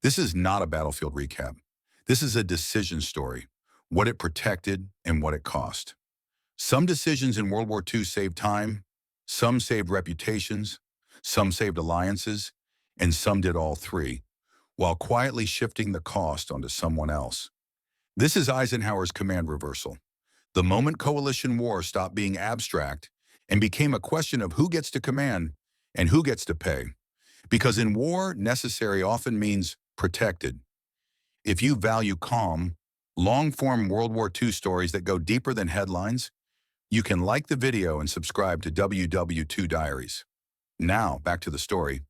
This is not a battlefield recap. This is a decision story, what it protected and what it cost. Some decisions in World War II saved time, some saved reputations, some saved alliances, and some did all three, while quietly shifting the cost onto someone else. This is Eisenhower's command reversal. The moment coalition war stopped being abstract and became a question of who gets to command and who gets to pay. Because in war, necessary often means protected. If you value calm, long-form World War II stories that go deeper than headlines, you can like the video and subscribe to WW2 Diaries. Now, back to the story.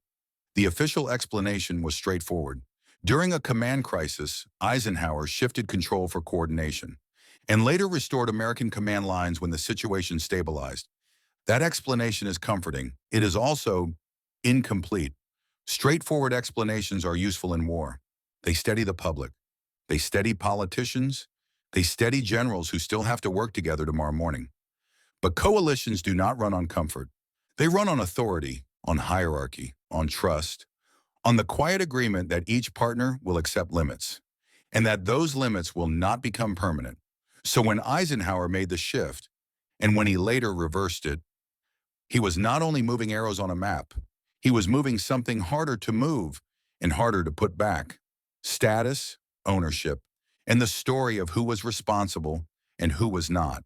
The official explanation was straightforward. During a command crisis, Eisenhower shifted control for coordination, and later restored American command lines when the situation stabilized. That explanation is comforting. It is also incomplete. Straightforward explanations are useful in war. They steady the public. They steady politicians. They steady generals who still have to work together tomorrow morning. But coalitions do not run on comfort. They run on authority, on hierarchy, on trust, on the quiet agreement that each partner will accept limits, and that those limits will not become permanent. So when Eisenhower made the shift, and when he later reversed it, he was not only moving arrows on a map, he was moving something harder to move and harder to put back. Status, ownership, and the story of who was responsible and who was not.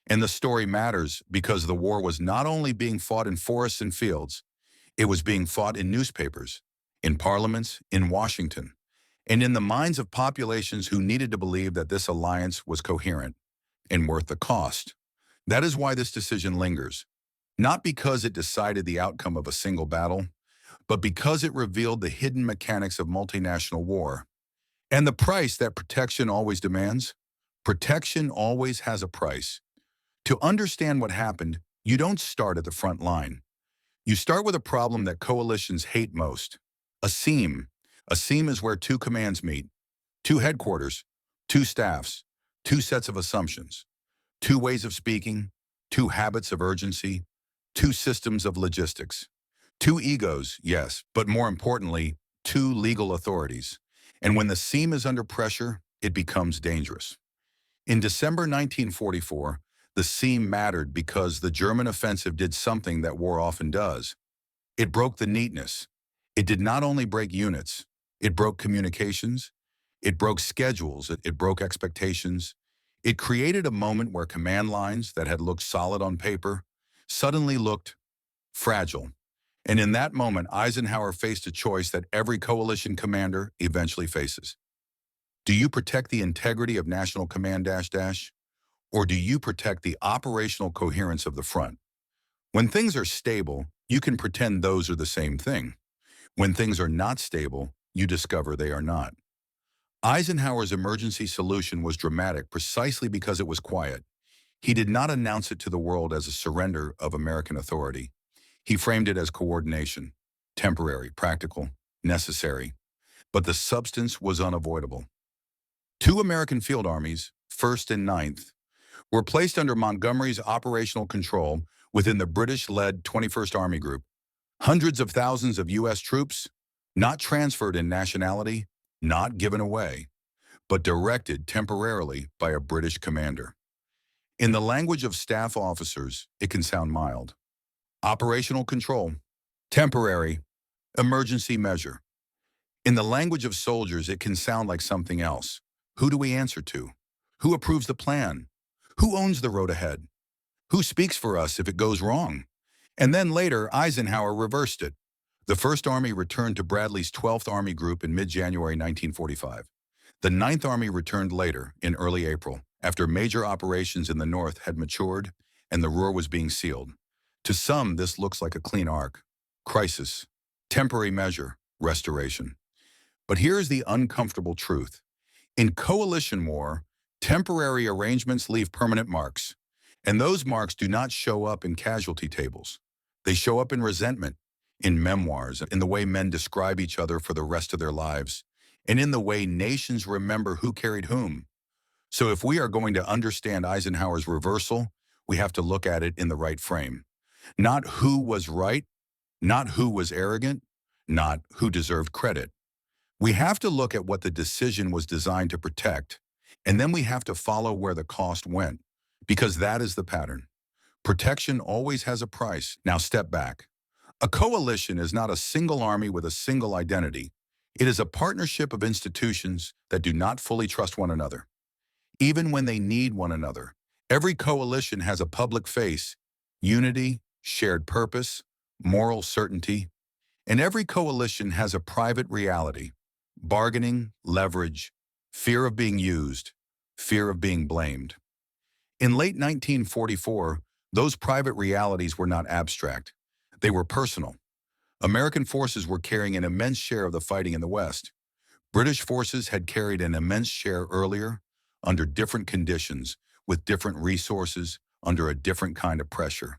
And the story matters because the war was not only being fought in forests and fields, it was being fought in newspapers, in parliaments, in Washington, and in the minds of populations who needed to believe that this alliance was coherent and worth the cost. That is why this decision lingers, not because it decided the outcome of a single battle, but because it revealed the hidden mechanics of multinational war. And the price that protection always demands? Protection always has a price. To understand what happened, you don't start at the front line. You start with a problem that coalitions hate most: a seam. A seam is where two commands meet, two headquarters, two staffs, two sets of assumptions, two ways of speaking, two habits of urgency, two systems of logistics, two egos, yes, but more importantly, two legal authorities. And when the seam is under pressure, it becomes dangerous. In December 1944, the seam mattered because the German offensive did something that war often does. It broke the neatness. It did not only break units, it broke communications, it broke schedules, it broke expectations. It created a moment where command lines that had looked solid on paper suddenly looked fragile. And in that moment, Eisenhower faced a choice that every coalition commander eventually faces. Do you protect the integrity of national command or do you protect the operational coherence of the front? When things are stable, you can pretend those are the same thing. When things are not stable, you discover they are not. Eisenhower's emergency solution was dramatic precisely because it was quiet. He did not announce it to the world as a surrender of American authority. He framed it as coordination, temporary, practical, necessary. But the substance was unavoidable. Two American field armies, 1st and 9th, were placed under Montgomery's operational control within the British-led 21st Army Group. Hundreds of thousands of U.S. troops, not transferred in nationality, not given away, but directed temporarily by a British commander. In the language of staff officers, it can sound mild. Operational control, temporary, emergency measure. In the language of soldiers, it can sound like something else. Who do we answer to? Who approves the plan? Who owns the road ahead? Who speaks for us if it goes wrong? And then later, Eisenhower reversed it. The 1st Army returned to Bradley's 12th Army Group in mid-January 1945. The 9th Army returned later, in early April, after major operations in the North had matured and the Ruhr was being sealed. To some, this looks like a clean arc. Crisis, temporary measure, restoration. But here's the uncomfortable truth. In coalition war, temporary arrangements leave permanent marks. And those marks do not show up in casualty tables. They show up in resentment, in memoirs, in the way men describe each other for the rest of their lives, and in the way nations remember who carried whom. So if we are going to understand Eisenhower's reversal, we have to look at it in the right frame. Not who was right, not who was arrogant, not who deserved credit, We have to look at what the decision was designed to protect, and then we have to follow where the cost went, because that is the pattern. Protection always has a price. Now step back. A coalition is not a single army with a single identity. It is a partnership of institutions that do not fully trust one another, even when they need one another. Every coalition has a public face, unity, shared purpose, moral certainty, and every coalition has a private reality, bargaining, leverage, fear of being used, fear of being blamed. In late 1944, those private realities were not abstract. They were personal. American forces were carrying an immense share of the fighting in the West. British forces had carried an immense share earlier, under different conditions, with different resources, under a different kind of pressure.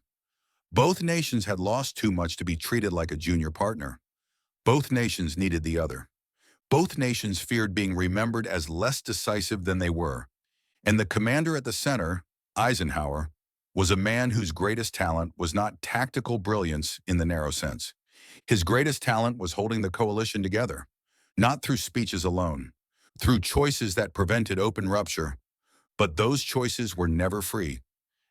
Both nations had lost too much to be treated like a junior partner. Both nations needed the other. Both nations feared being remembered as less decisive than they were. And the commander at the center, Eisenhower, was a man whose greatest talent was not tactical brilliance in the narrow sense. His greatest talent was holding the coalition together, not through speeches alone, through choices that prevented open rupture. But those choices were never free.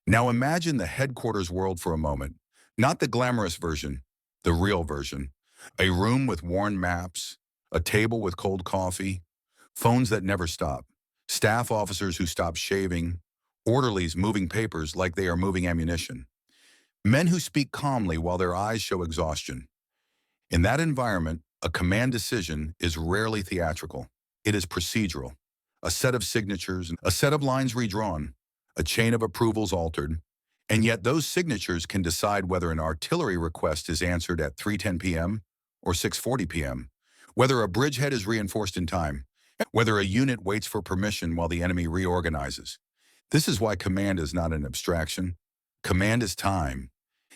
Now imagine the headquarters world for a moment, not the glamorous version, the real version. A room with worn maps, a table with cold coffee, phones that never stop, staff officers who stop shaving, orderlies moving papers like they are moving ammunition, men who speak calmly while their eyes show exhaustion. In that environment, a command decision is rarely theatrical. It is procedural. A set of signatures, a set of lines redrawn, a chain of approvals altered, and yet those signatures can decide whether an artillery request is answered at 3:10 p.m. or 6:40 p.m., whether a bridgehead is reinforced in time, whether a unit waits for permission while the enemy reorganizes. This is why command is not an abstraction. Command is time,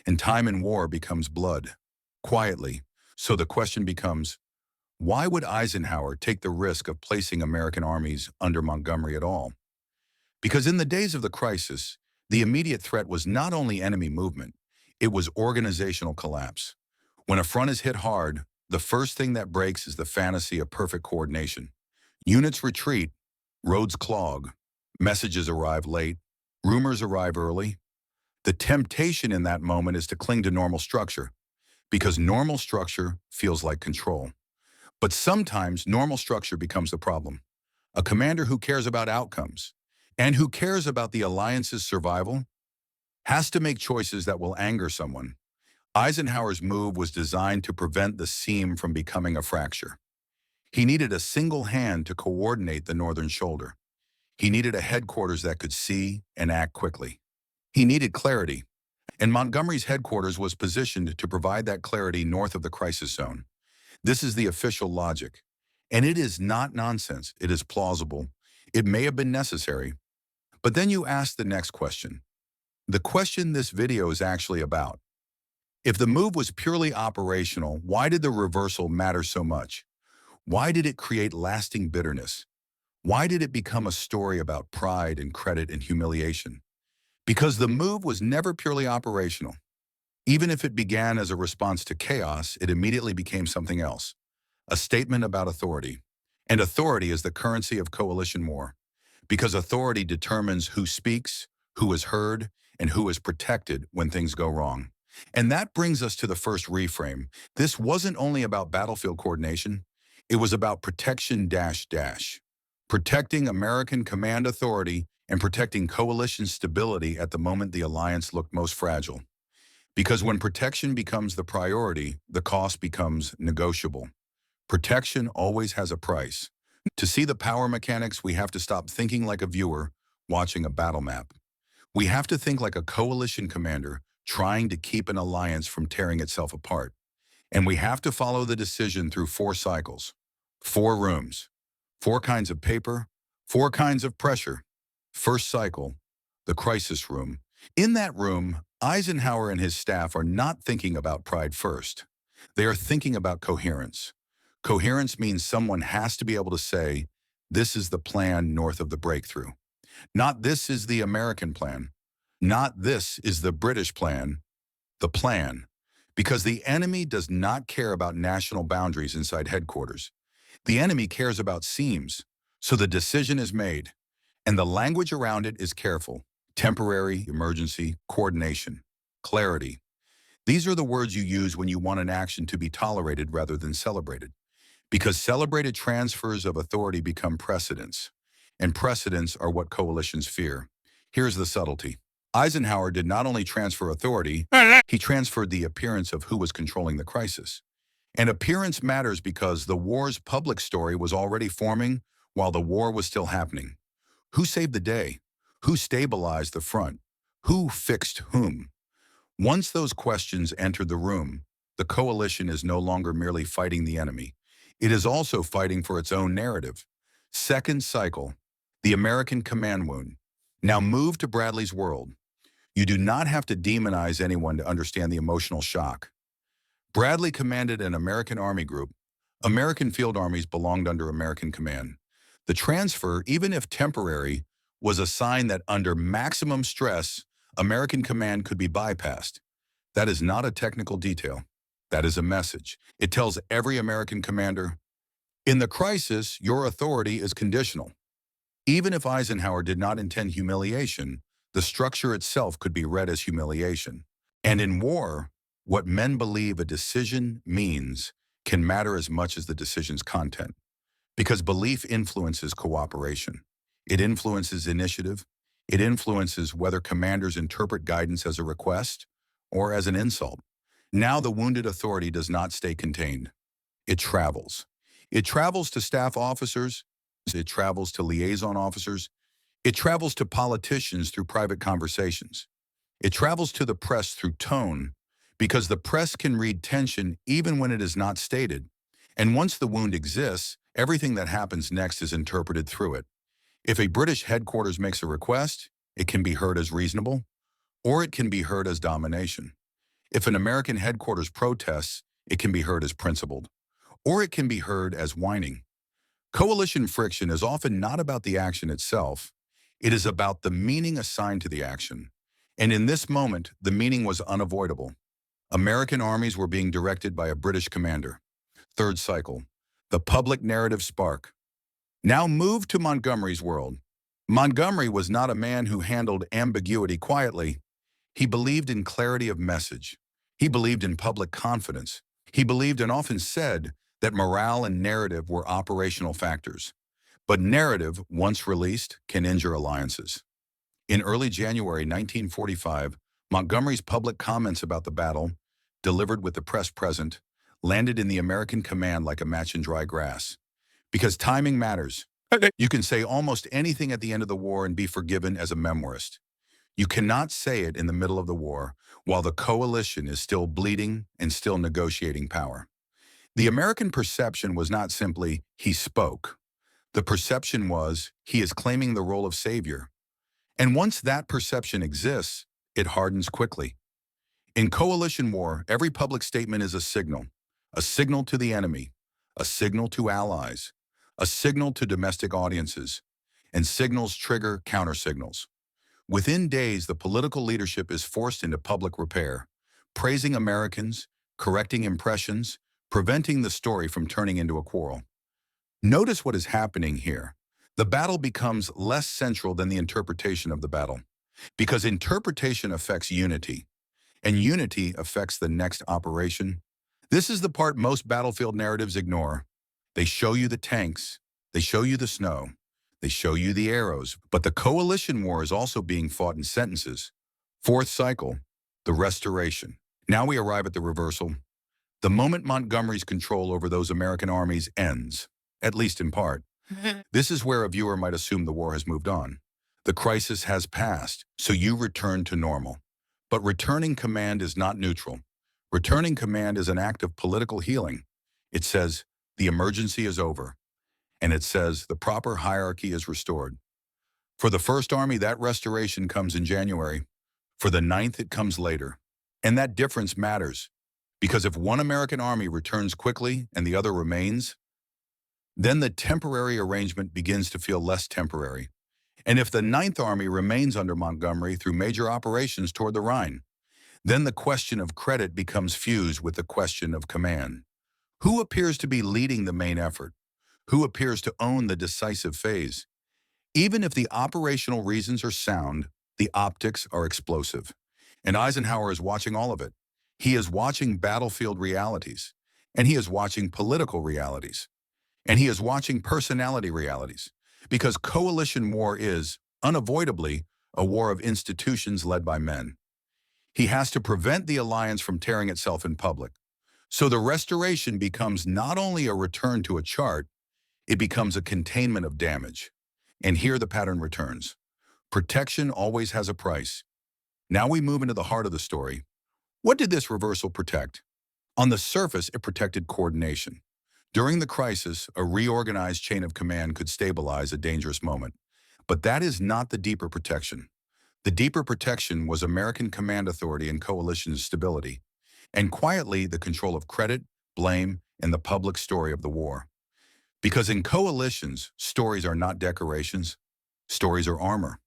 and time in war becomes blood, quietly. So the question becomes, why would Eisenhower take the risk of placing American armies under Montgomery at all? Because in the days of the crisis, the immediate threat was not only enemy movement, it was organizational collapse. When a front is hit hard, the first thing that breaks is the fantasy of perfect coordination. Units retreat, roads clog, messages arrive late, rumors arrive early. The temptation in that moment is to cling to normal structure, because normal structure feels like control. But sometimes normal structure becomes the problem. A commander who cares about outcomes and who cares about the alliance's survival has to make choices that will anger someone. Eisenhower's move was designed to prevent the seam from becoming a fracture. He needed a single hand to coordinate the northern shoulder. He needed a headquarters that could see and act quickly. He needed clarity, and Montgomery's headquarters was positioned to provide that clarity north of the crisis zone. This is the official logic, and it is not nonsense. It is plausible. It may have been necessary. But then you ask the next question. The question this video is actually about. If the move was purely operational, why did the reversal matter so much? Why did it create lasting bitterness? Why did it become a story about pride and credit and humiliation? Because the move was never purely operational. Even if it began as a response to chaos, it immediately became something else, a statement about authority. And authority is the currency of coalition war, because authority determines who speaks, who is heard, and who is protected when things go wrong. And that brings us to the first reframe. This wasn't only about battlefield coordination, it was about protection dash dash. Protecting American command authority and protecting coalition stability at the moment the alliance looked most fragile. Because when protection becomes the priority, the cost becomes negotiable. Protection always has a price. To see the power mechanics, we have to stop thinking like a viewer watching a battle map. We have to think like a coalition commander trying to keep an alliance from tearing itself apart. And we have to follow the decision through 4 cycles, 4 rooms, 4 kinds of paper, 4 kinds of pressure. First cycle, the crisis room. In that room, Eisenhower and his staff are not thinking about pride first. They are thinking about coherence. Coherence means someone has to be able to say, this is the plan north of the breakthrough. Not this is the American plan. Not this is the British plan. The plan. Because the enemy does not care about national boundaries inside headquarters. The enemy cares about seams, so the decision is made, and the language around it is careful. Temporary, emergency, coordination, clarity. These are the words you use when you want an action to be tolerated rather than celebrated, because celebrated transfers of authority become precedents, and precedents are what coalitions fear. Here's the subtlety. Eisenhower did not only transfer authority, he transferred the appearance of who was controlling the crisis. And appearance matters because the war's public story was already forming while the war was still happening. Who saved the day? Who stabilized the front? Who fixed whom? Once those questions entered the room, the coalition is no longer merely fighting the enemy. It is also fighting for its own narrative. Second cycle, the American command wound. Now move to Bradley's world. You do not have to demonize anyone to understand the emotional shock. Bradley commanded an American Army group. American field armies belonged under American command. The transfer, even if temporary, was a sign that under maximum stress, American command could be bypassed. That is not a technical detail. That is a message. It tells every American commander, in the crisis, your authority is conditional. Even if Eisenhower did not intend humiliation, the structure itself could be read as humiliation. And in war, what men believe a decision means can matter as much as the decision's content, because belief influences cooperation. It influences initiative. It influences whether commanders interpret guidance as a request or as an insult. Now the wounded authority does not stay contained. It travels. It travels to staff officers. It travels to liaison officers. It travels to politicians through private conversations. It travels to the press through tone, because the press can read tension even when it is not stated. And once the wound exists, everything that happens next is interpreted through it. If a British headquarters makes a request, it can be heard as reasonable, or it can be heard as domination. If an American headquarters protests, it can be heard as principled, or it can be heard as whining. Coalition friction is often not about the action itself. It is about the meaning assigned to the action. And in this moment, the meaning was unavoidable. American armies were being directed by a British commander. Third cycle, the public narrative spark. Now move to Montgomery's world. Montgomery was not a man who handled ambiguity quietly. He believed in clarity of message. He believed in public confidence. He believed and often said that morale and narrative were operational factors. But narrative, once released, can injure alliances. In early January 1945, Montgomery's public comments about the battle, delivered with the press present, landed in the American command like a match in dry grass. Because timing matters. You can say almost anything at the end of the war and be forgiven as a memoirist. You cannot say it in the middle of the war while the coalition is still bleeding and still negotiating power. The American perception was not simply, he spoke. The perception was, he is claiming the role of savior. And once that perception exists, it hardens quickly. In coalition war, every public statement is a signal to the enemy, a signal to allies, a signal to domestic audiences, and signals trigger countersignals. Within days, the political leadership is forced into public repair, praising Americans, correcting impressions, preventing the story from turning into a quarrel. Notice what is happening here. The battle becomes less central than the interpretation of the battle, because interpretation affects unity, and unity affects the next operation. This is the part most battlefield narratives ignore. They show you the tanks, they show you the snow, they show you the arrows, but the coalition war is also being fought in sentences. Fourth cycle, the restoration. Now we arrive at the reversal. The moment Montgomery's control over those American armies ends, at least in part. This is where a viewer might assume the war has moved on. The crisis has passed, so you return to normal. But returning command is not neutral. Returning command is an act of political healing. It says, the emergency is over. And it says, the proper hierarchy is restored. For the First Army, that restoration comes in January. For the Ninth, it comes later. And that difference matters, because if one American army returns quickly and the other remains, then the temporary arrangement begins to feel less temporary. And if the Ninth Army remains under Montgomery through major operations toward the Rhine, then the question of credit becomes fused with the question of command. Who appears to be leading the main effort? Who appears to own the decisive phase? Even if the operational reasons are sound, the optics are explosive. And Eisenhower is watching all of it. He is watching battlefield realities, and he is watching political realities, and he is watching personality realities, because coalition war is, unavoidably, a war of institutions led by men. He has to prevent the alliance from tearing itself in public. So the restoration becomes not only a return to a chart, it becomes a containment of damage. And here the pattern returns. Protection always has a price. Now we move into the heart of the story. What did this reversal protect? On the surface, it protected coordination. During the crisis, a reorganized chain of command could stabilize a dangerous moment. But that is not the deeper protection. The deeper protection was American command authority and coalition stability, and quietly the control of credit, blame, and the public story of the war. Because in coalitions, stories are not decorations, stories are armor.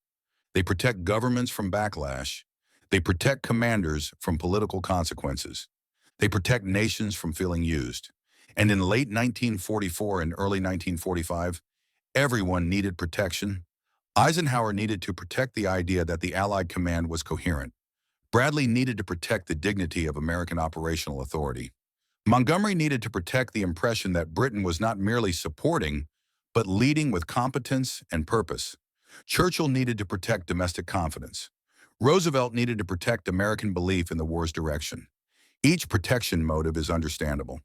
They protect governments from backlash. They protect commanders from political consequences. They protect nations from feeling used. And in late 1944 and early 1945, everyone needed protection. Eisenhower needed to protect the idea that the Allied command was coherent. Bradley needed to protect the dignity of American operational authority. Montgomery needed to protect the impression that Britain was not merely supporting, but leading with competence and purpose. Churchill needed to protect domestic confidence. Roosevelt needed to protect American belief in the war's direction. Each protection motive is understandable.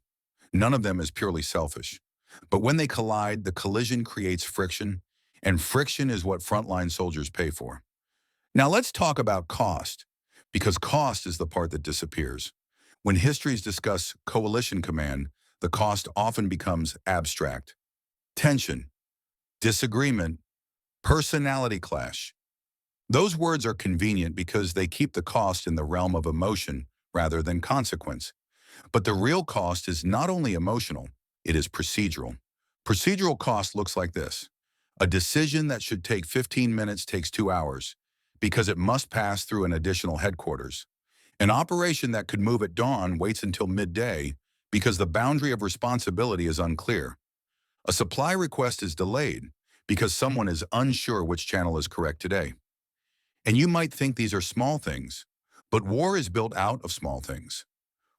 None of them is purely selfish. But when they collide, the collision creates friction, and friction is what frontline soldiers pay for. Now let's talk about cost, because cost is the part that disappears. When histories discuss coalition command, the cost often becomes abstract. Tension, disagreement, personality clash. Those words are convenient because they keep the cost in the realm of emotion rather than consequence. But the real cost is not only emotional, it is procedural. Procedural cost looks like this. A decision that should take 15 minutes takes 2 hours because it must pass through an additional headquarters. An operation that could move at dawn waits until midday because the boundary of responsibility is unclear. A supply request is delayed because someone is unsure which channel is correct today. And you might think these are small things, but war is built out of small things.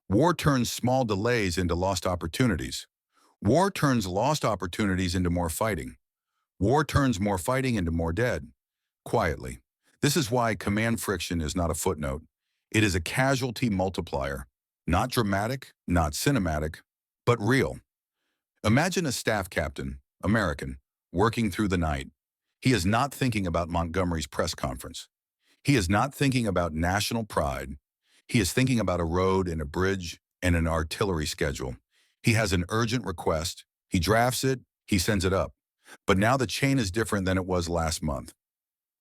War turns small delays into lost opportunities. War turns lost opportunities into more fighting. War turns more fighting into more dead. Quietly. This is why command friction is not a footnote. It is a casualty multiplier. Not dramatic, not cinematic, but real. Imagine a staff captain, American, working through the night. He is not thinking about Montgomery's press conference. He is not thinking about national pride. He is thinking about a road and a bridge and an artillery schedule. He has an urgent request. He drafts it. He sends it up. But now the chain is different than it was last month.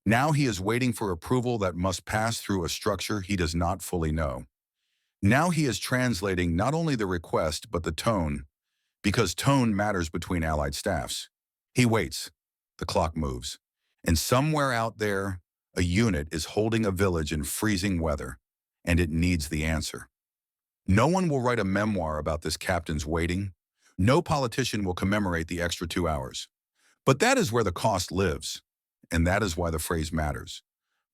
Now he is waiting for approval that must pass through a structure he does not fully know. Now he is translating not only the request, but the tone, because tone matters between allied staffs. He waits. The clock moves. And somewhere out there, a unit is holding a village in freezing weather, and it needs the answer. No one will write a memoir about this captain's waiting. No politician will commemorate the extra 2 hours. But that is where the cost lives, and that is why the phrase matters.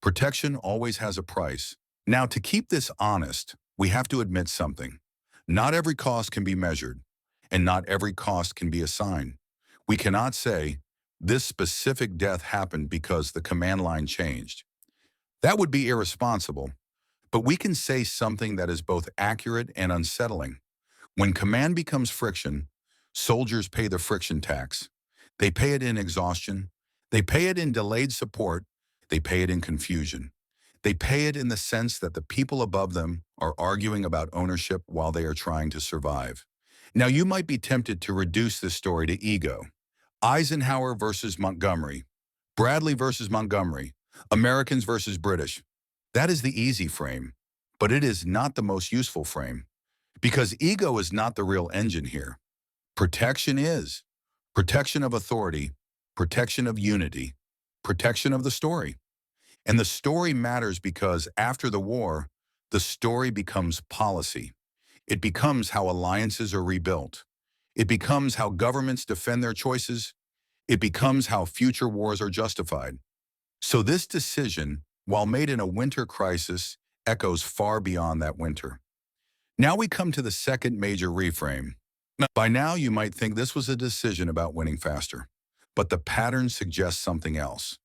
Protection always has a price. Now, to keep this honest, we have to admit something. Not every cost can be measured, and not every cost can be assigned. We cannot say, this specific death happened because the command line changed. That would be irresponsible, but we can say something that is both accurate and unsettling. When command becomes friction, soldiers pay the friction tax. They pay it in exhaustion. They pay it in delayed support. They pay it in confusion. They pay it in the sense that the people above them are arguing about ownership while they are trying to survive. Now, you might be tempted to reduce this story to ego. Eisenhower versus Montgomery, Bradley versus Montgomery, Americans versus British. That is the easy frame, but it is not the most useful frame, because ego is not the real engine here. Protection is. Protection of authority, protection of unity, protection of the story. And the story matters because after the war, the story becomes policy. It becomes how alliances are rebuilt. It becomes how governments defend their choices. It becomes how future wars are justified. So this decision, while made in a winter crisis, echoes far beyond that winter. Now we come to the second major reframe. By now, you might think this was a decision about winning faster, but the pattern suggests something else.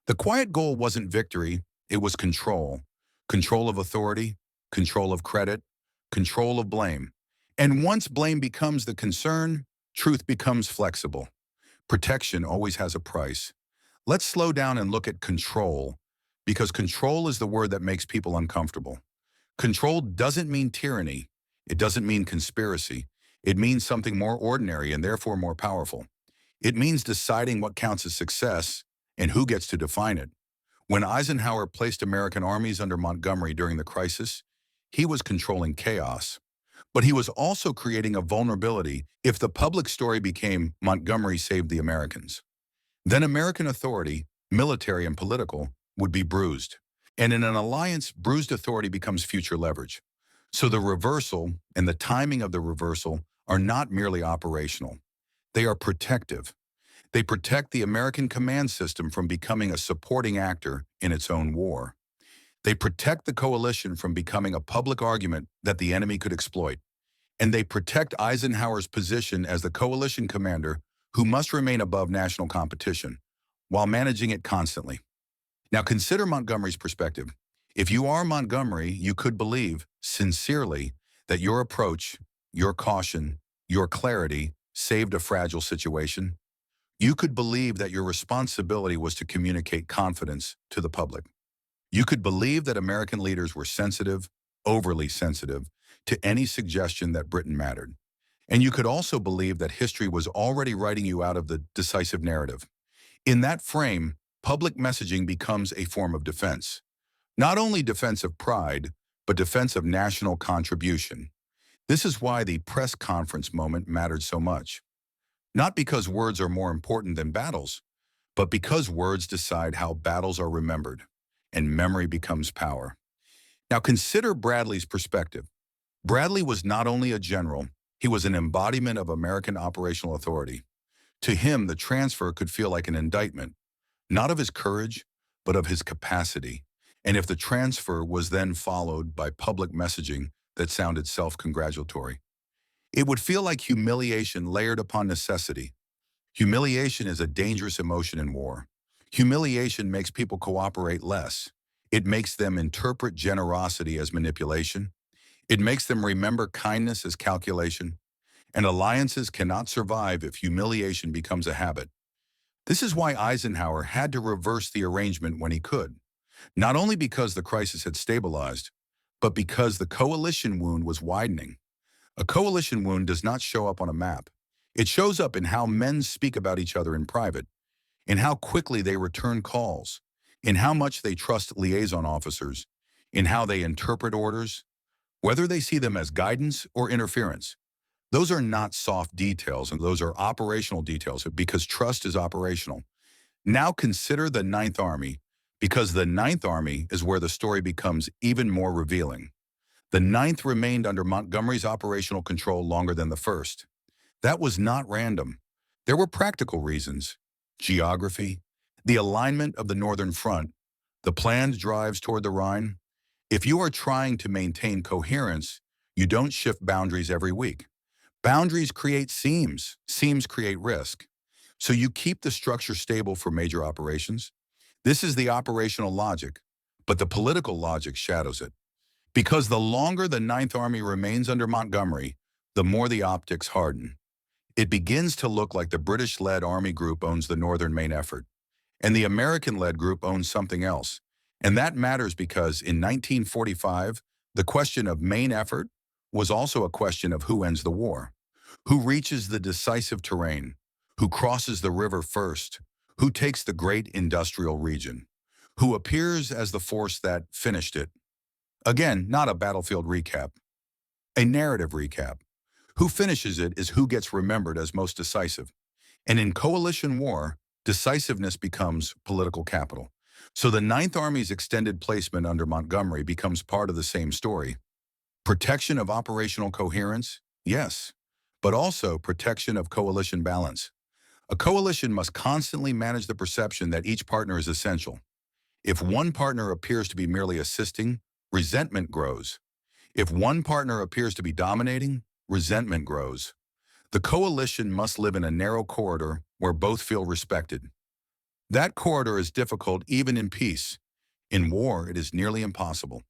The quiet goal wasn't victory, it was control. Control of authority, control of credit, control of blame. And once blame becomes the concern, truth becomes flexible. Protection always has a price. Let's slow down and look at control, because control is the word that makes people uncomfortable. Control doesn't mean tyranny. It doesn't mean conspiracy. It means something more ordinary and therefore more powerful. It means deciding what counts as success and who gets to define it. When Eisenhower placed American armies under Montgomery during the crisis, he was controlling chaos. But he was also creating a vulnerability if the public story became Montgomery saved the Americans. Then American authority, military and political, would be bruised. And in an alliance, bruised authority becomes future leverage. So the reversal and the timing of the reversal are not merely operational. They are protective. They protect the American command system from becoming a supporting actor in its own war. They protect the coalition from becoming a public argument that the enemy could exploit. And they protect Eisenhower's position as the coalition commander who must remain above national competition while managing it constantly. Now consider Montgomery's perspective. If you are Montgomery, you could believe, sincerely, that your approach, your caution, your clarity saved a fragile situation. You could believe that your responsibility was to communicate confidence to the public. You could believe that American leaders were sensitive, overly sensitive, to any suggestion that Britain mattered. And you could also believe that history was already writing you out of the decisive narrative. In that frame, public messaging becomes a form of defense. Not only defense of pride, but defense of national contribution. This is why the press conference moment mattered so much. Not because words are more important than battles, but because words decide how battles are remembered, and memory becomes power. Now consider Bradley's perspective. Bradley was not only a general, he was an embodiment of American operational authority. To him, the transfer could feel like an indictment, not of his courage, but of his capacity. And if the transfer was then followed by public messaging that sounded self-congratulatory, it would feel like humiliation layered upon necessity. Humiliation is a dangerous emotion in war. Humiliation makes people cooperate less. It makes them interpret generosity as manipulation. It makes them remember kindness as calculation. And alliances cannot survive if humiliation becomes a habit. This is why Eisenhower had to reverse the arrangement when he could. Not only because the crisis had stabilized, but because the coalition wound was widening. A coalition wound does not show up on a map. It shows up in how men speak about each other in private, in how quickly they return calls, in how much they trust liaison officers, in how they interpret orders, whether they see them as guidance or interference. Those are not soft details, and those are operational details because trust is operational. Now consider the Ninth Army, because the Ninth Army is where the story becomes even more revealing. The Ninth remained under Montgomery's operational control longer than the First. That was not random. There were practical reasons: geography, the alignment of the Northern Front, the planned drives toward the Rhine. If you are trying to maintain coherence, you don't shift boundaries every week. Boundaries create seams. Seams create risk. So you keep the structure stable for major operations. This is the operational logic, but the political logic shadows it. Because the longer the Ninth Army remains under Montgomery, the more the optics harden. It begins to look like the British-led Army group owns the northern main effort, and the American-led group owns something else. And that matters because in 1945, the question of main effort was also a question of who ends the war, who reaches the decisive terrain, who crosses the river first, who takes the great industrial region, who appears as the force that finished it. Again, not a battlefield recap, a narrative recap. Who finishes it is who gets remembered as most decisive. And in coalition war, decisiveness becomes political capital. So the Ninth Army's extended placement under Montgomery becomes part of the same story. Protection of operational coherence? Yes. but also protection of coalition balance. A coalition must constantly manage the perception that each partner is essential. If one partner appears to be merely assisting, resentment grows. If one partner appears to be dominating, resentment grows. The coalition must live in a narrow corridor where both feel respected. That corridor is difficult even in peace. In war, it is nearly impossible,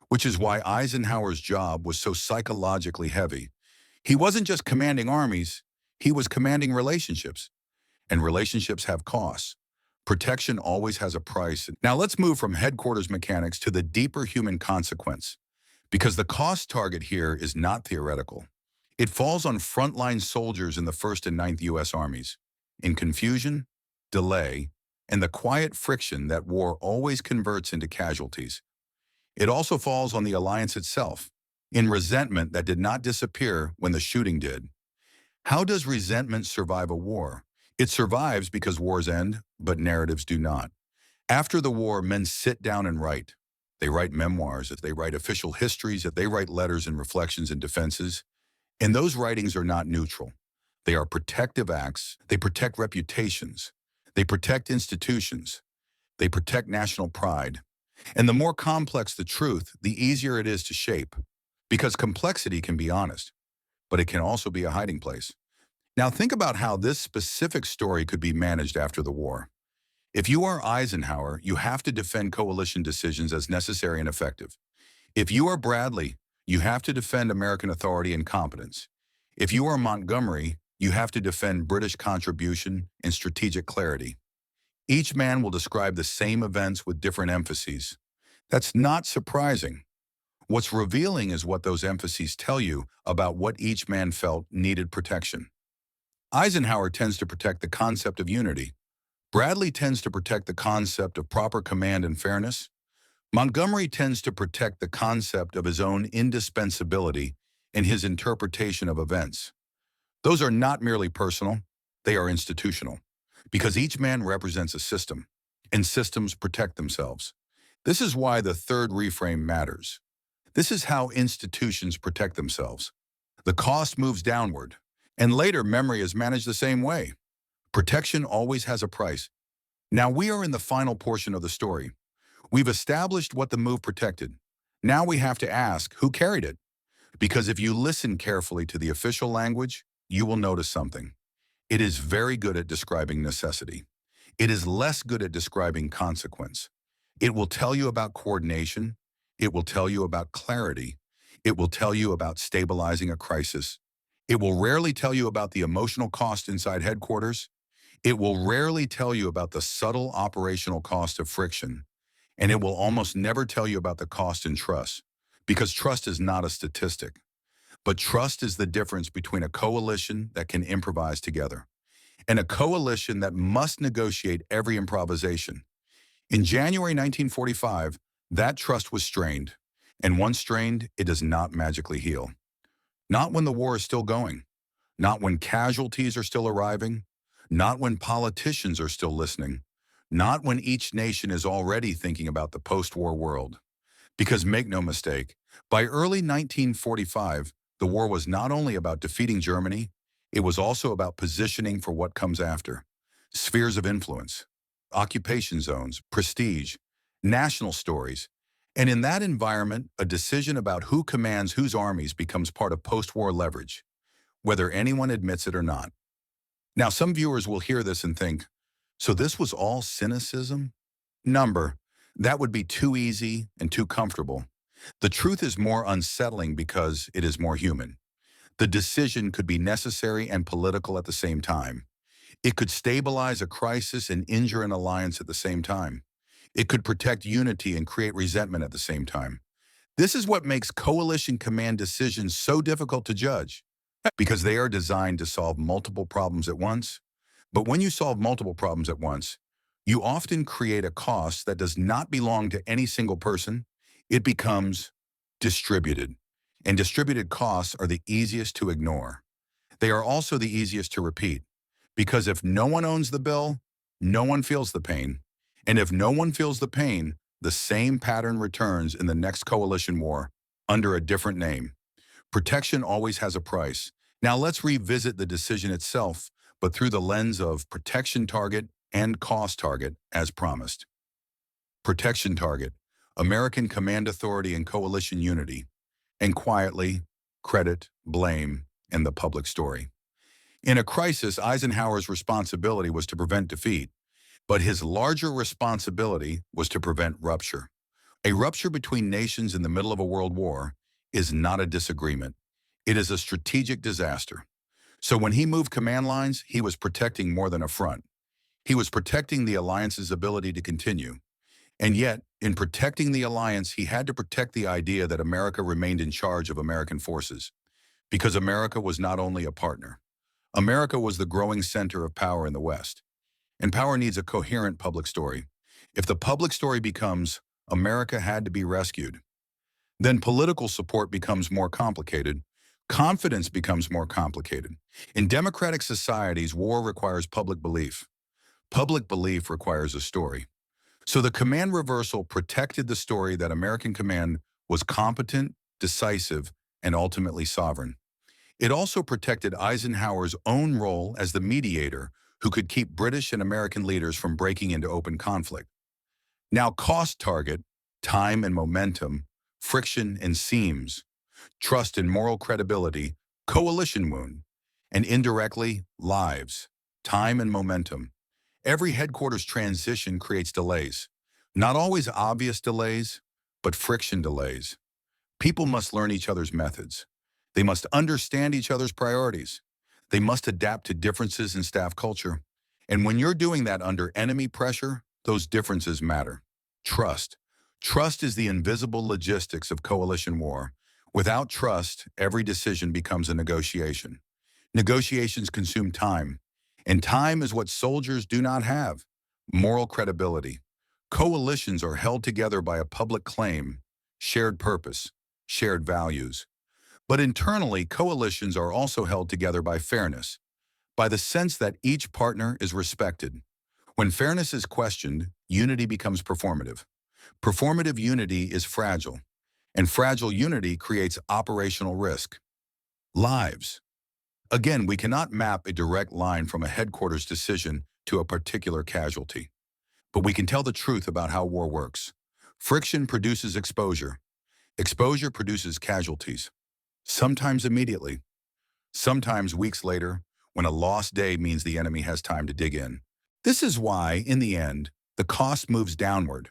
which is why Eisenhower's job was so psychologically heavy. He wasn't just commanding armies, he was commanding relationships. And relationships have costs. Protection always has a price. Now let's move from headquarters mechanics to the deeper human consequence, because the cost target here is not theoretical. It falls on frontline soldiers in the 1st and 9th U.S. Armies, in confusion, delay, and the quiet friction that war always converts into casualties. It also falls on the alliance itself, in resentment that did not disappear when the shooting did. How does resentment survive a war? It survives because wars end, but narratives do not. After the war, men sit down and write. They write memoirs, they write official histories, they write letters and reflections and defenses. And those writings are not neutral. They are protective acts. They protect reputations. They protect institutions. They protect national pride. And the more complex the truth, the easier it is to shape. Because complexity can be honest, but it can also be a hiding place. Now think about how this specific story could be managed after the war. If you are Eisenhower, you have to defend coalition decisions as necessary and effective. If you are Bradley, you have to defend American authority and competence. If you are Montgomery, you have to defend British contribution and strategic clarity. Each man will describe the same events with different emphases. That's not surprising. What's revealing is what those emphases tell you about what each man felt needed protection. Eisenhower tends to protect the concept of unity. Bradley tends to protect the concept of proper command and fairness. Montgomery tends to protect the concept of his own indispensability in his interpretation of events. Those are not merely personal, they are institutional, because each man represents a system, and systems protect themselves. This is why the third reframe matters. This is how institutions protect themselves. The cost moves downward, and later memory is managed the same way. Protection always has a price. Now we are in the final portion of the story. We've established what the move protected. Now we have to ask who carried it. Because if you listen carefully to the official language, you will notice something. It is very good at describing necessity. It is less good at describing consequence. It will tell you about coordination. It will tell you about clarity. It will tell you about stabilizing a crisis. It will rarely tell you about the emotional cost inside headquarters. It will rarely tell you about the subtle operational cost of friction. And it will almost never tell you about the cost in trust, because trust is not a statistic. But trust is the difference between a coalition that can improvise together and a coalition that must negotiate every improvisation. In January 1945, that trust was strained, and once strained, it does not magically heal. Not when the war is still going, not when casualties are still arriving, not when politicians are still listening, not when each nation is already thinking about the post-war world. Because make no mistake, by early 1945, the war was not only about defeating Germany, it was also about positioning for what comes after. Spheres of influence, occupation zones, prestige, national stories. And in that environment, a decision about who commands whose armies becomes part of post-war leverage, whether anyone admits it or not. Now, some viewers will hear this and think, so this was all cynicism? That would be too easy and too comfortable. The truth is more unsettling because it is more human. The decision could be necessary and political at the same time. It could stabilize a crisis and injure an alliance at the same time. It could protect unity and create resentment at the same time. This is what makes coalition command decisions so difficult to judge, because they are designed to solve multiple problems at once. But when you solve multiple problems at once, you often create a cost that does not belong to any single person. It becomes distributed. And distributed costs are the easiest to ignore. They are also the easiest to repeat. Because if no one owns the bill, no one feels the pain. And if no one feels the pain, the same pattern returns in the next coalition war under a different name. Protection always has a price. Now let's revisit the decision itself, but through the lens of protection target and cost target as promised. Protection target, American command authority and coalition unity, and quietly, credit, blame, and the public story. In a crisis, Eisenhower's responsibility was to prevent defeat, but his larger responsibility was to prevent rupture. A rupture between nations in the middle of a world war is not a disagreement. It is a strategic disaster. So when he moved command lines, he was protecting more than a front. He was protecting the alliance's ability to continue. And yet, in protecting the alliance, he had to protect the idea that America remained in charge of American forces. Because America was not only a partner. America was the growing center of power in the West. And power needs a coherent public story. If the public story becomes, America had to be rescued, then political support becomes more complicated. Confidence becomes more complicated. In democratic societies, war requires public belief. Public belief requires a story. So the command reversal protected the story that American command was competent, decisive, and ultimately sovereign. It also protected Eisenhower's own role as the mediator who could keep British and American leaders from breaking into open conflict. Now cost target, time and momentum, friction and seams, trust and moral credibility, coalition wound, and indirectly, lives, time and momentum. Every headquarters transition creates delays. Not always obvious delays, but friction delays. People must learn each other's methods. They must understand each other's priorities. They must adapt to differences in staff culture. And when you're doing that under enemy pressure, those differences matter. Trust. Trust is the invisible logistics of coalition war. Without trust, every decision becomes a negotiation. Negotiations consume time, and time is what soldiers do not have. Moral credibility. Coalitions are held together by a public claim, shared purpose, shared values. But internally, coalitions are also held together by fairness, by the sense that each partner is respected. When fairness is questioned, unity becomes performative. Performative unity is fragile, and fragile unity creates operational risk. Lives. Again, we cannot map a direct line from a headquarters decision to a particular casualty. But we can tell the truth about how war works. Friction produces exposure. Exposure produces casualties. Sometimes immediately. Sometimes weeks later, when a lost day means the enemy has time to dig in. This is why, in the end, the cost moves downward.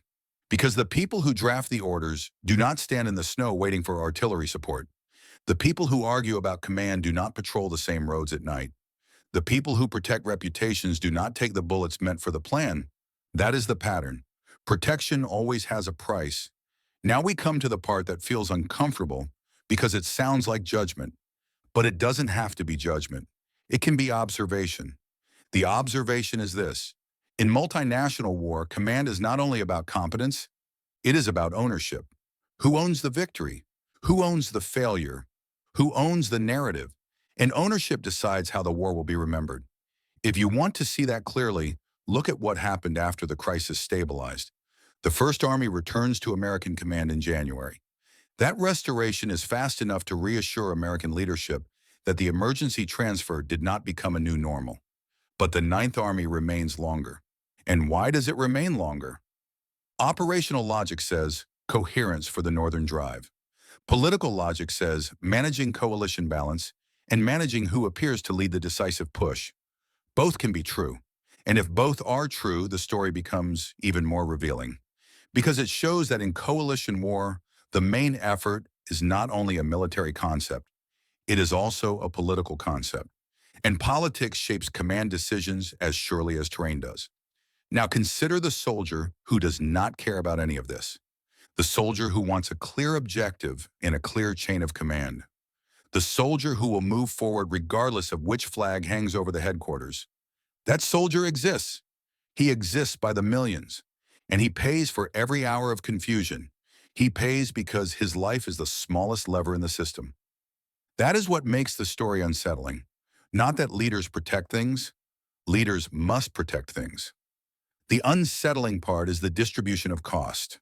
Because the people who draft the orders do not stand in the snow waiting for artillery support. The people who argue about command do not patrol the same roads at night. The people who protect reputations do not take the bullets meant for the plan. That is the pattern. Protection always has a price. Now we come to the part that feels uncomfortable because it sounds like judgment. But it doesn't have to be judgment. It can be observation. The observation is this. In multinational war, command is not only about competence, it is about ownership. Who owns the victory? Who owns the failure? Who owns the narrative? And ownership decides how the war will be remembered. If you want to see that clearly, look at what happened after the crisis stabilized. The First Army returns to American command in January. That restoration is fast enough to reassure American leadership that the emergency transfer did not become a new normal. But the Ninth Army remains longer. And why does it remain longer? Operational logic says coherence for the Northern Drive. Political logic says managing coalition balance and managing who appears to lead the decisive push. Both can be true. And if both are true, the story becomes even more revealing. Because it shows that in coalition war, the main effort is not only a military concept, it is also a political concept. And politics shapes command decisions as surely as terrain does. Now consider the soldier who does not care about any of this. The soldier who wants a clear objective and a clear chain of command. The soldier who will move forward regardless of which flag hangs over the headquarters. That soldier exists. He exists by the millions. And he pays for every hour of confusion. He pays because his life is the smallest lever in the system. That is what makes the story unsettling. Not that leaders protect things. Leaders must protect things. The unsettling part is the distribution of cost.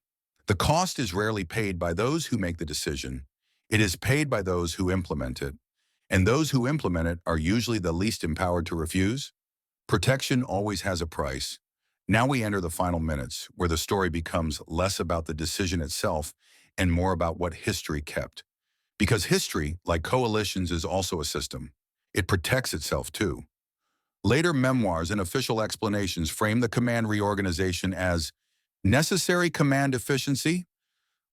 The cost is rarely paid by those who make the decision. It is paid by those who implement it. and those who implement it are usually the least empowered to refuse. Protection always has a price. Now we enter the final minutes, where the story becomes less about the decision itself and more about what history kept. Because history, like coalitions, is also a system. It protects itself too. Later memoirs and official explanations frame the command reorganization as necessary command efficiency,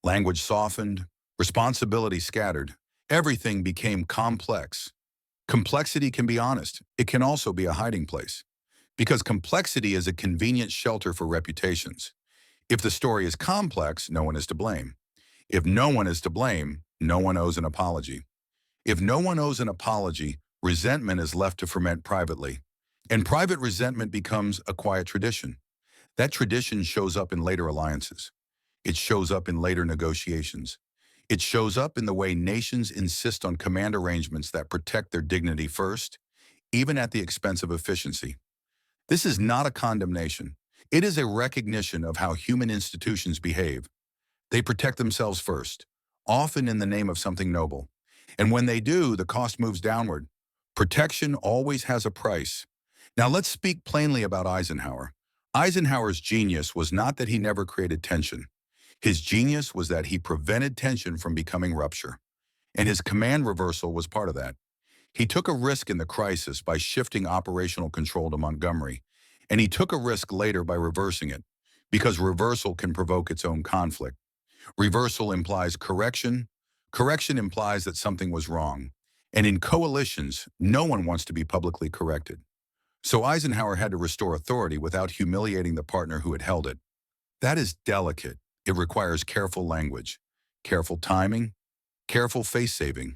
language softened, responsibility scattered. Everything became complex. Complexity can be honest. It can also be a hiding place. Because complexity is a convenient shelter for reputations. If the story is complex, no one is to blame. If no one is to blame, no one owes an apology. If no one owes an apology, resentment is left to ferment privately. And private resentment becomes a quiet tradition. That tradition shows up in later alliances. It shows up in later negotiations. It shows up in the way nations insist on command arrangements that protect their dignity first, even at the expense of efficiency. This is not a condemnation. It is a recognition of how human institutions behave. They protect themselves first, often in the name of something noble. And when they do, the cost moves downward. Protection always has a price. Now let's speak plainly about Eisenhower. Eisenhower's genius was not that he never created tension. His genius was that he prevented tension from becoming rupture. And his command reversal was part of that. He took a risk in the crisis by shifting operational control to Montgomery, and he took a risk later by reversing it, because reversal can provoke its own conflict. Reversal implies correction. Correction implies that something was wrong. And in coalitions, no one wants to be publicly corrected. So Eisenhower had to restore authority without humiliating the partner who had held it. That is delicate. It requires careful language, careful timing, careful face-saving.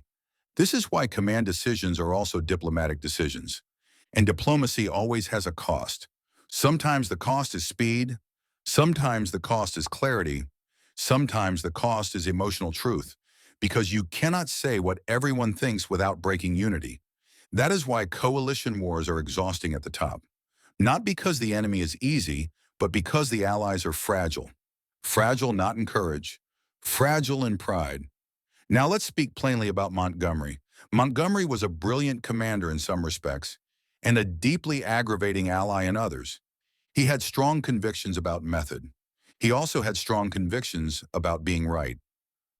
This is why command decisions are also diplomatic decisions. And diplomacy always has a cost. Sometimes the cost is speed. Sometimes the cost is clarity. Sometimes the cost is emotional truth, because you cannot say what everyone thinks without breaking unity. That is why coalition wars are exhausting at the top. Not because the enemy is easy, but because the allies are fragile. Fragile not in courage, fragile in pride. Now let's speak plainly about Montgomery. Montgomery was a brilliant commander in some respects, and a deeply aggravating ally in others. He had strong convictions about method. He also had strong convictions about being right.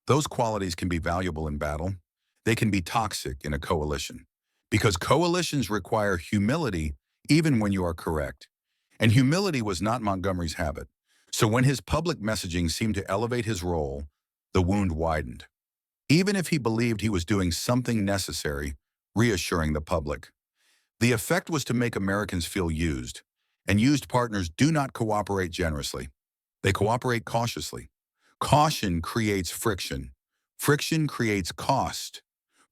Those qualities can be valuable in battle. They can be toxic in a coalition, because coalitions require humility even when you are correct. And humility was not Montgomery's habit. So when his public messaging seemed to elevate his role, the wound widened. Even if he believed he was doing something necessary, reassuring the public. The effect was to make Americans feel used, and used partners do not cooperate generously. They cooperate cautiously. Caution creates friction. Friction creates cost.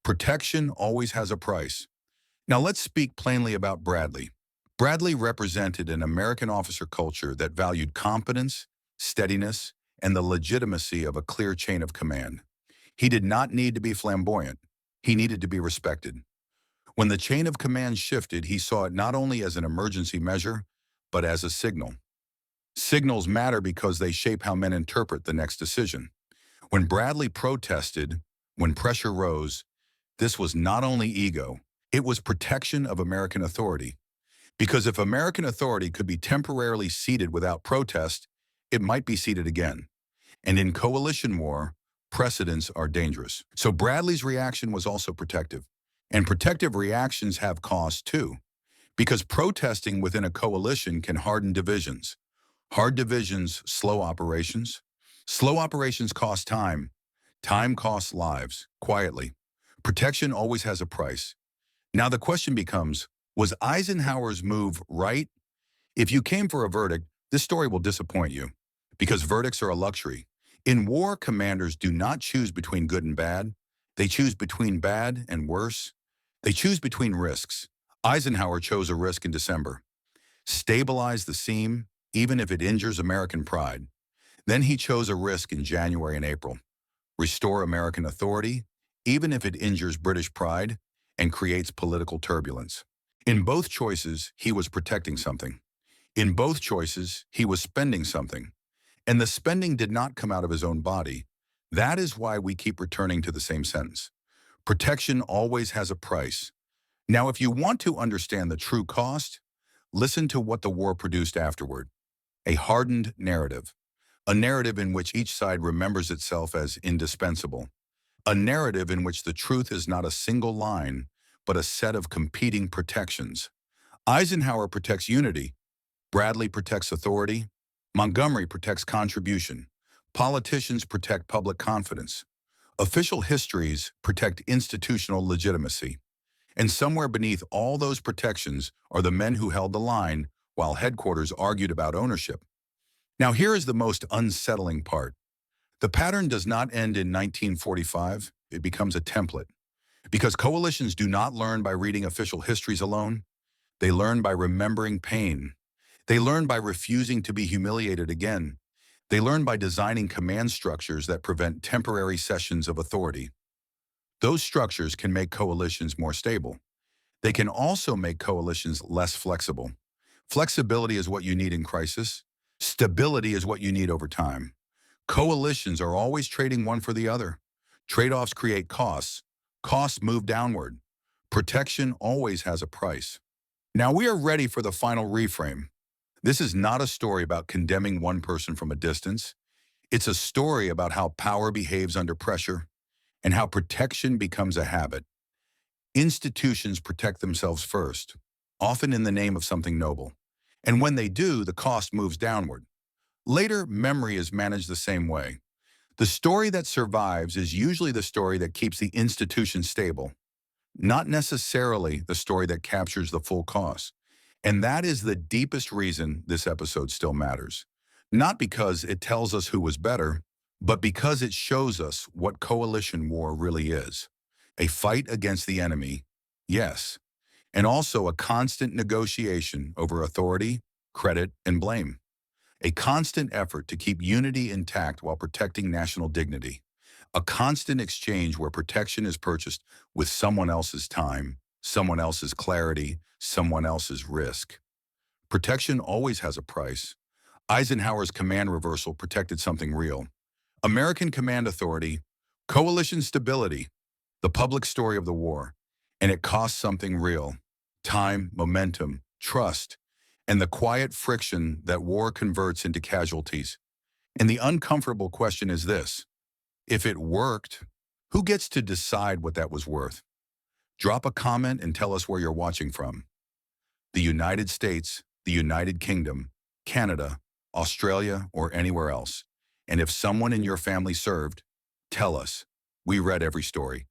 Protection always has a price. Now let's speak plainly about Bradley. Bradley represented an American officer culture that valued competence, steadiness, and the legitimacy of a clear chain of command. He did not need to be flamboyant. He needed to be respected. When the chain of command shifted, he saw it not only as an emergency measure, but as a signal. Signals matter because they shape how men interpret the next decision. When Bradley protested, when pressure rose, this was not only ego, it was protection of American authority. Because if American authority could be temporarily ceded without protest, it might be ceded again. And in coalition war, precedents are dangerous. So Bradley's reaction was also protective. And protective reactions have costs too. Because protesting within a coalition can harden divisions. Hard divisions slow operations. Slow operations cost time. Time costs lives, quietly. Protection always has a price. Now the question becomes, was Eisenhower's move right? If you came for a verdict, this story will disappoint you, because verdicts are a luxury. In war, commanders do not choose between good and bad. They choose between bad and worse. They choose between risks. Eisenhower chose a risk in December. Stabilize the seam, even if it injures American pride. Then he chose a risk in January and April. Restore American authority, even if it injures British pride and creates political turbulence. In both choices, he was protecting something. In both choices, he was spending something. And the spending did not come out of his own body. That is why we keep returning to the same sentence. Protection always has a price. Now, if you want to understand the true cost, listen to what the war produced afterward. A hardened narrative. A narrative in which each side remembers itself as indispensable. A narrative in which the truth is not a single line, but a set of competing protections. Eisenhower protects unity. Bradley protects authority. Montgomery protects contribution. Politicians protect public confidence. Official histories protect institutional legitimacy. And somewhere beneath all those protections are the men who held the line while headquarters argued about ownership. Now here is the most unsettling part. The pattern does not end in 1945, it becomes a template. Because coalitions do not learn by reading official histories alone, they learn by remembering pain. They learn by refusing to be humiliated again. They learn by designing command structures that prevent temporary cessions of authority. Those structures can make coalitions more stable. They can also make coalitions less flexible. Flexibility is what you need in crisis. Stability is what you need over time. Coalitions are always trading one for the other. Trade-offs create costs. Costs move downward. Protection always has a price. Now we are ready for the final reframe. This is not a story about condemning one person from a distance. It's a story about how power behaves under pressure and how protection becomes a habit. Institutions protect themselves first, often in the name of something noble. And when they do, the cost moves downward. Later, memory is managed the same way. The story that survives is usually the story that keeps the institution stable, not necessarily the story that captures the full cost. And that is the deepest reason this episode still matters. Not because it tells us who was better, but because it shows us what coalition war really is. A fight against the enemy, yes, and also a constant negotiation over authority, credit, and blame. A constant effort to keep unity intact while protecting national dignity. A constant exchange where protection is purchased with someone else's time, someone else's clarity, someone else's risk. Protection always has a price. Eisenhower's command reversal protected something real. American command authority, coalition stability, the public story of the war. And it cost something real. Time, momentum, trust, and the quiet friction that war converts into casualties. And the uncomfortable question is this: if it worked, who gets to decide what that was worth? Drop a comment and tell us where you're watching from. The United States, the United Kingdom, Canada, Australia, or anywhere else. And if someone in your family served, tell us. We read every story.